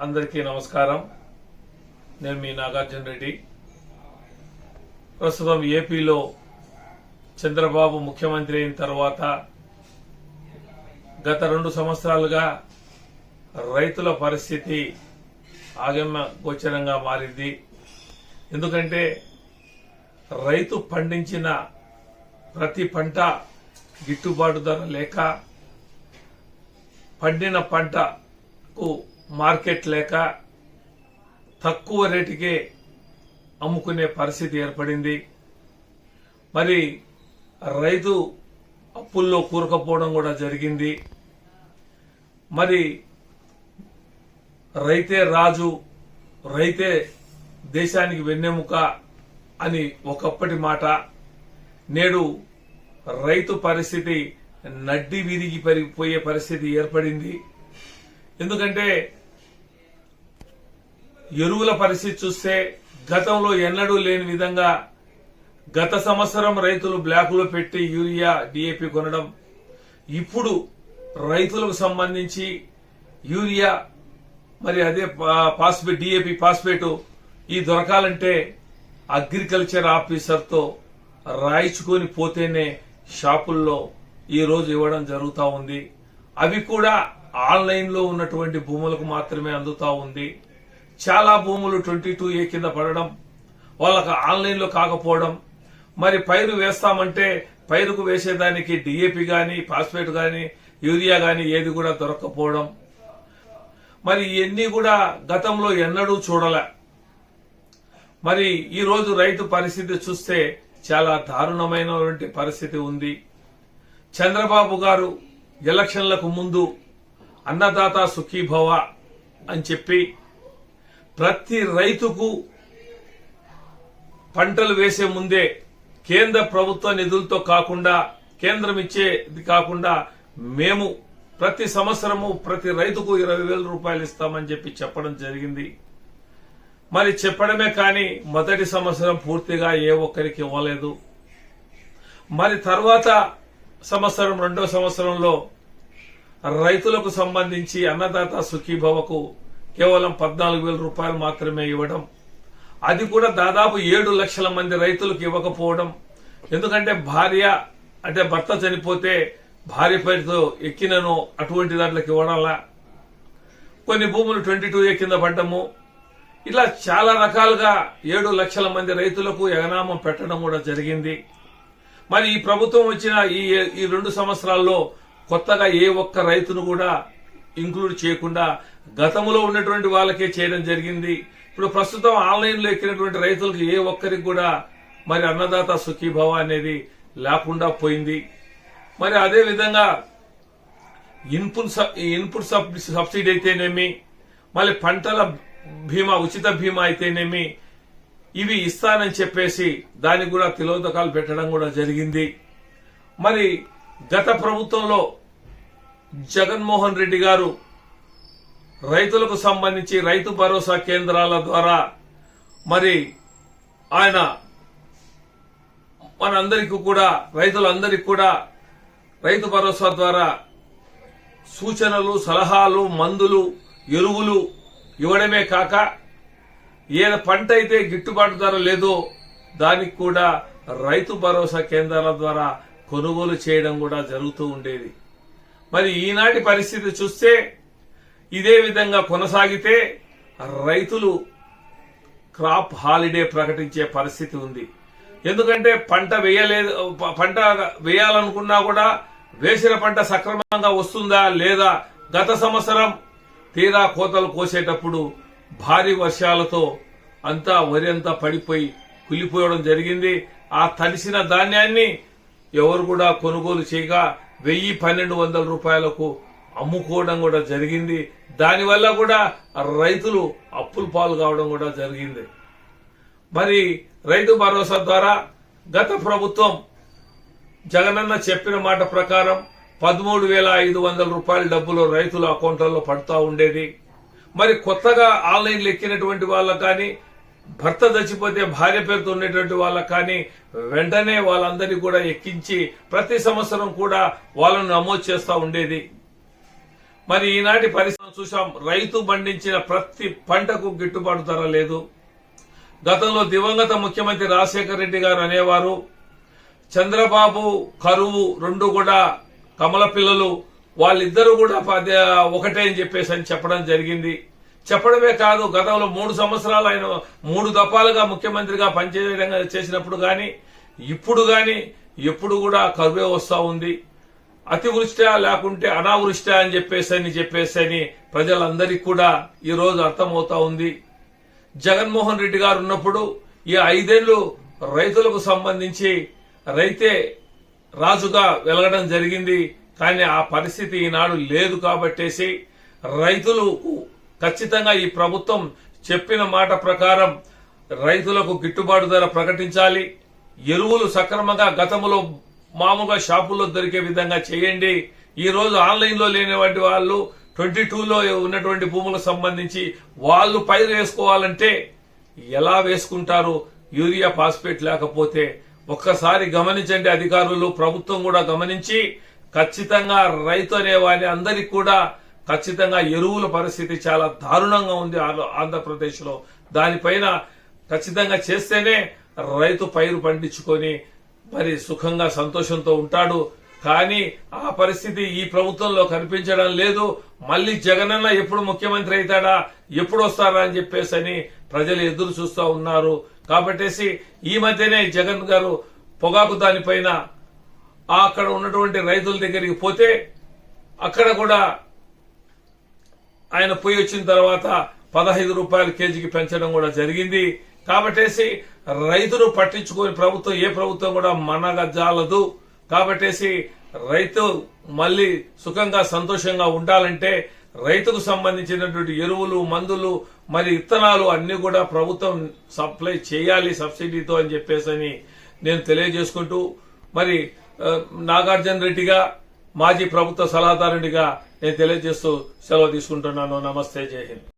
అందరికీ నమస్కారం. నేను మీ నాగార్జున రెడ్డి. ప్రస్తుతం ఏపీలో చంద్రబాబు ముఖ్యమంత్రి అయిన తర్వాత గత 2 సంవత్సరాలుగా రైతుల పరిస్థితి ఆగమ్య గోచరంగా మారింది. ఎందుకంటే రైతు పండించిన ప్రతి పంట గిట్టుబాటు ధర లేక, పండిన పంటకు మార్కెట్ లేక తక్కువ రేటుకే అమ్ముకునే పరిస్థితి ఏర్పడింది. మరి రైతు అప్పుల్లో కూరుకుపోవడం కూడా జరిగింది. మరి రైతే రాజు, రైతే దేశానికి వెన్నెముక అని ఒకప్పటి మాట. నేడు రైతు పరిస్థితి నడ్డి విరిగి పెరిగిపోయే పరిస్థితి ఏర్పడింది. ఎందుకంటే ఎరువుల పరిస్థితి చూస్తే గతంలో ఎన్నడూ లేని విధంగా గత సంవత్సరం రైతులు బ్లాకులో పెట్టి యూరియా, డిఏపి కొనడం, ఇప్పుడు రైతులకు సంబంధించి యూరియా మరి అదే ఫాస్ఫేట్, డిఏపి, ఫాస్ఫేట్ ఈ దొరకాలంటే అగ్రికల్చర్ ఆఫీసర్తో రాయించుకొని పోతేనే షాపుల్లో ఈ రోజు ఇవ్వడం జరుగుతూ ఉంది. అవి కూడా ఆన్లైన్ లో ఉన్నటువంటి భూములకు మాత్రమే అందుతా ఉంది. చాలా భూములు 22A కింద పడడం, వాళ్ళకు ఆన్లైన్ లో కాకపోవడం, మరి పైరు వేస్తామంటే పైరుకు వేసేదానికి డిఏపి గాని, ఫాస్ఫేట్ గాని, యూరియా గాని ఏది కూడా దొరక్కపోవడం, మరి ఇవన్నీ కూడా గతంలో ఎన్నడూ చూడలే. మరి ఈ రోజు రైతు పరిస్థితి చూస్తే చాలా దారుణమైనటువంటి పరిస్థితి ఉంది. చంద్రబాబు గారు ఎలక్షన్లకు ముందు అన్నదాత సుఖీభవ అని చెప్పి ప్రతి రైతుకు పంటలు వేసే ముందే కేంద్ర ప్రభుత్వ నిధులతో కాకుండా, కేంద్రం ఇచ్చేది కాకుండా మేము ప్రతి సంవత్సరము ప్రతి రైతుకు 20,000 రూపాయలు ఇస్తామని చెప్పి చెప్పడం జరిగింది. మరి చెప్పడమే కానీ మొదటి సంవత్సరం పూర్తిగా ఏ ఒక్కరికి ఇవ్వలేదు. మరి తర్వాత సంవత్సరం, 2వ సంవత్సరంలో రైతులకు సంబంధించి అన్నదాత సుఖీభవకు కేవలం 14,000 రూపాయలు మాత్రమే ఇవ్వడం, అది కూడా దాదాపు 7 లక్షల మంది రైతులకు ఇవ్వకపోవడం. ఎందుకంటే భార్య అంటే భర్త చనిపోతే భార్య పేరుతో ఎక్కినను అటువంటి దాంట్లోకి ఇవ్వడంలా, కొన్ని భూములు 22A కింద పడ్డము, ఇలా చాలా రకాలుగా 7 లక్షల మంది రైతులకు ఎగనామం పెట్టడం కూడా జరిగింది. మరి ఈ ప్రభుత్వం వచ్చిన ఈ 2 సంవత్సరాల్లో కొత్తగా ఏ ఒక్క రైతును కూడా ఇంక్లూడ్ చేయకుండా గతంలో ఉన్నటువంటి వాళ్ళకే చేయడం జరిగింది. ఇప్పుడు ప్రస్తుతం ఆన్లైన్ లో ఎక్కినటువంటి రైతులకు ఏ ఒక్కరికి కూడా మరి అన్నదాత సుఖీభవ అనేది లేకుండా పోయింది. మరి అదే విధంగా ఇన్పుట్ సబ్సిడీ అయితేనేమి, మళ్ళీ పంటల బీమా, ఉచిత బీమా అయితేనేమి, ఇవి ఇస్తానని చెప్పేసి దానికి కూడా తిలోదకాలు పెట్టడం కూడా జరిగింది. మరి గత ప్రభుత్వంలో జగన్మోహన్ రెడ్డి గారు రైతులకు సంబంధించి రైతు భరోసా కేంద్రాల ద్వారా మరి ఆయన మనందరికీ కూడా, రైతులందరికీ కూడా రైతు భరోసా ద్వారా సూచనలు, సలహాలు, మందులు, ఎరువులు ఇవ్వడమే కాక ఏ పంట అయితే గిట్టుబాటు ధర లేదో దానికి కూడా రైతు భరోసా కేంద్రాల ద్వారా కొనుగోలు చేయడం కూడా జరుగుతూ ఉండేది. మరి ఈనాటి పరిస్థితి చూస్తే ఇదే విధంగా కొనసాగితే రైతులు క్రాప్ హాలిడే ప్రకటించే పరిస్థితి ఉంది. ఎందుకంటే పంట వేయాలనుకున్నా కూడా వేసిన పంట సక్రమంగా వస్తుందా లేదా, గత సంవత్సరం తీరా కోతలు కోసేటప్పుడు భారీ వర్షాలతో అంతా వరి అంతా పడిపోయి కులిపోవడం జరిగింది. ఆ తడిసిన ధాన్యాన్ని ఎవరు కూడా కొనుగోలు చేయగా 1,000-1,200 రూపాయలకు అమ్ముకోవడం కూడా జరిగింది. దానివల్ల కూడా రైతులు అప్పుల పాలు కావడం కూడా జరిగింది. మరి రైతు భరోసా ద్వారా గత ప్రభుత్వం జగనన్న చెప్పిన మాట ప్రకారం 13,500 రూపాయల డబ్బులు రైతుల అకౌంట్లలో పడుతూ ఉండేది. మరి కొత్తగా ఆన్లైన్ ఎక్కినటువంటి వాళ్ళకు కానీ, భర్త చచ్చిపోతే భార్య పేరుతో ఉండేటువంటి వాళ్ళకు కానీ వెంటనే వాళ్ళందరినీ కూడా ఎక్కించి ప్రతి సంవత్సరం కూడా వాళ్ళను నమోదు చేస్తూ ఉండేది. మరి ఈనాటి పరిస్థితి చూసాం. రైతు పండించిన ప్రతి పంటకు గిట్టుబాటు ధర లేదు. గతంలో దివంగత ముఖ్యమంత్రి రాజశేఖర రెడ్డి గారు అనేవారు, చంద్రబాబు కరువు రెండు కూడా కమల పిల్లలు, వాళ్ళిద్దరూ కూడా ఒకటే అని చెప్పేసి అని చెప్పడం జరిగింది. చెప్పడమే కాదు, గతంలో 3 సంవత్సరాలు ఆయన 3 దఫాలుగా ముఖ్యమంత్రిగా పనిచేయడం చేసినప్పుడు గాని ఇప్పుడు గాని ఎప్పుడు కూడా కరువే వస్తా ఉంది. అతివృష్టి లేకుంటే అనావృష్టి అని చెప్పేసి ప్రజలందరికీ కూడా ఈ రోజు అర్థమవుతా ఉంది. జగన్మోహన్ రెడ్డి గారు ఉన్నప్పుడు ఈ 5 ఏళ్లు రైతులకు సంబంధించి రైతే రాజుగా వెలగడం జరిగింది. కానీ ఆ పరిస్థితి ఈనాడు లేదు. కాబట్టేసి రైతులకు ఖచ్చితంగా ఈ ప్రభుత్వం చెప్పిన మాట ప్రకారం రైతులకు గిట్టుబాటు ధర ప్రకటించాలి. ఎరువులు సక్రమంగా గతంలో మామూలుగా షాపుల్లో దొరికే విధంగా చేయండి. ఈ రోజు ఆన్లైన్ లో లేనివంటి వాళ్ళు 22లో ఉన్నటువంటి భూములకు సంబంధించి వాళ్ళు పైరు వేసుకోవాలంటే ఎలా వేసుకుంటారు? యూరియా ఫాస్ఫేట్ లేకపోతే ఒక్కసారి గమనించండి అధికారులు, ప్రభుత్వం కూడా గమనించి ఖచ్చితంగా రైతు అనే వారి అందరికి కూడా ఖచ్చితంగా ఎరువుల పరిస్థితి చాలా దారుణంగా ఉంది ఆంధ్రప్రదేశ్ లో. దానిపైన ఖచ్చితంగా చేస్తేనే రైతు పైరు పండించుకొని మరి సుఖంగా సంతోషంతో ఉంటాడు. కానీ ఆ పరిస్థితి ఈ ప్రభుత్వంలో కనిపించడం లేదు. మళ్లీ జగనన్న ఎప్పుడు ముఖ్యమంత్రి అవుతాడా, ఎప్పుడు వస్తారా అని చెప్పేసి ప్రజలు ఎదురు చూస్తూ ఉన్నారు. కాబట్టేసి ఈ మధ్యనే జగన్ గారు పొగాకు దానిపైన అక్కడ ఉన్నటువంటి రైతుల దగ్గరికి పోతే అక్కడ కూడా ఆయన పోయి వచ్చిన తర్వాత 15 రూపాయల కేజీకి పెంచడం కూడా జరిగింది. కాబట్టేసి రైతును పట్టించుకొని ప్రభుత్వం ఏ ప్రభుత్వం కూడా మనగజాలదు. కాబట్టేసి రైతు మళ్లీ సుఖంగా సంతోషంగా ఉండాలంటే రైతుకు సంబంధించినటువంటి ఎరువులు, మందులు, మరి విత్తనాలు అన్ని కూడా ప్రభుత్వం సప్లై చేయాలి సబ్సిడీతో అని చెప్పేసి నేను తెలియజేసుకుంటూ, మరి నాగార్జున రెడ్డిగా మాజీ ప్రభుత్వ సలహాదారునిగా నేను తెలియజేస్తూ సెలవు తీసుకుంటున్నాను. నమస్తే, జై హింద్.